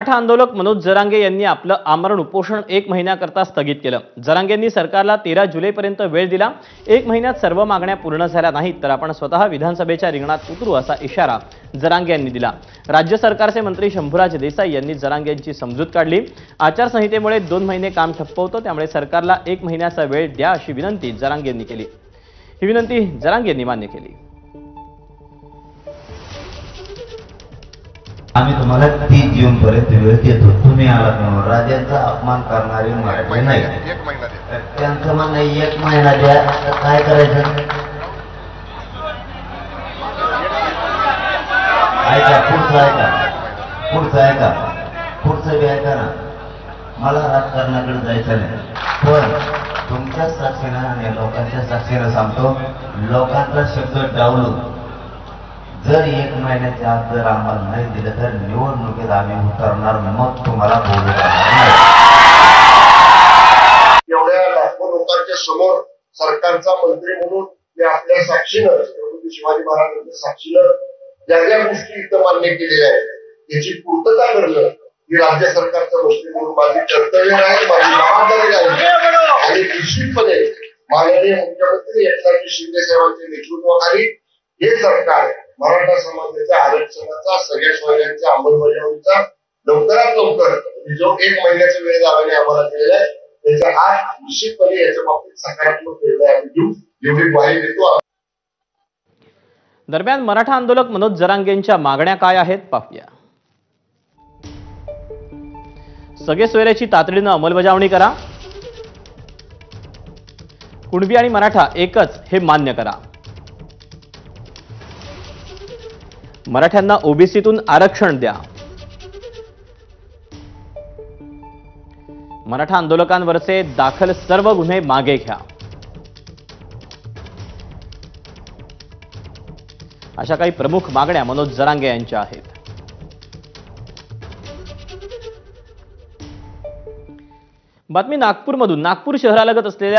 मराठा आंदोलक मनोज जरांगे यांनी आपलं आमरण उपोषण 1 महिन्याकरता स्थगित केलं। जरांगेंनी सरकारला 13 जुलैपर्यंत वेळ दिला। 1 महिन्यात सर्व मागण्या पूर्ण झाल्या नाहीत तर आपण स्वतः विधानसभेच्या रिंगणात उतरू असा इशारा जरांगे यांनी दिला। राज्य सरकारचे मंत्री शंभूराज देसाई यांनी जरांगेंची समजूत काढली। आचारसंहितेमुळे 2 महिने काम ठप्प होतं, त्यामुळे सरकारला 1 महिन्याचा वेळ द्या अशी विनंती जरांगेंनी केली। ही विनंती जरांगेंनी मान्य केली। आम्ही तुम्हाला 30 जूनपर्यंत वेळ देतो, तुम्ही आलात म्हणून राजाचा अपमान करणारे मराठी नाही। त्यांचं म्हणणं 1 महिना द्या, काय करायचं? ऐका, पुढचं बी ऐका ना। मला राजकारणाकडे जायचं नाही, पण तुमच्या साक्षीनं आणि लोकांच्या साक्षीनं सांगतो, लोकांचा शब्द डावलून जर 1 महिन्याच्या आत जर आम्हाला नाही दिलं तर निवडणुकीत आम्ही उतरणार, मग तुम्हाला बोलू नाही। एवढ्या लाखो लोकांच्या समोर सरकारचा मंत्री म्हणून मी आपल्या साक्षीनं, शिवाजी महाराजांच्या साक्षीनं ज्या ज्या गोष्टी इथं मान्य केलेल्या आहेत त्याची पूर्तता करणं ही राज्य सरकारचं मंत्री म्हणून माझी कर्तव्य आहे, माझी जबाबदारी आहे। आणि निश्चितपणे माननीय मुख्यमंत्री एकनाथ शिंदे साहेबांच्या नेतृत्वाखाली हे सरकार मराठा समाजाच्या आरक्षणाचा, सगळ्या सोयऱ्यांच्या अंमलबजावणीचा लवकरात लवकर जो 1 महिन्याचा वेळ दाव्याने आम्हाला दिलेला आहे त्याच्या आत निश्चितपणे याच्या बाबतीत सकारात्मक निर्णय आम्ही घेऊ, एवढी ग्वाही देतो। दरम्यान मराठा आंदोलक मनोज जरांगेंच्या मागण्या काय आहेत पाहूया। सगळे सोयऱ्याची तातडीनं अंमलबजावणी करा। कुणबी आणि मराठा एकच हे मान्य करा। मराठ्यांना ओबीसीतून आरक्षण द्या। मराठा आंदोलकांवरचे दाखल सर्व गुन्हे मागे घ्या। अशा काही प्रमुख मागण्या मनोज जरांगे यांच्या आहेत। बातमी नागपूरमधून। नागपूर शहरालगत असलेल्या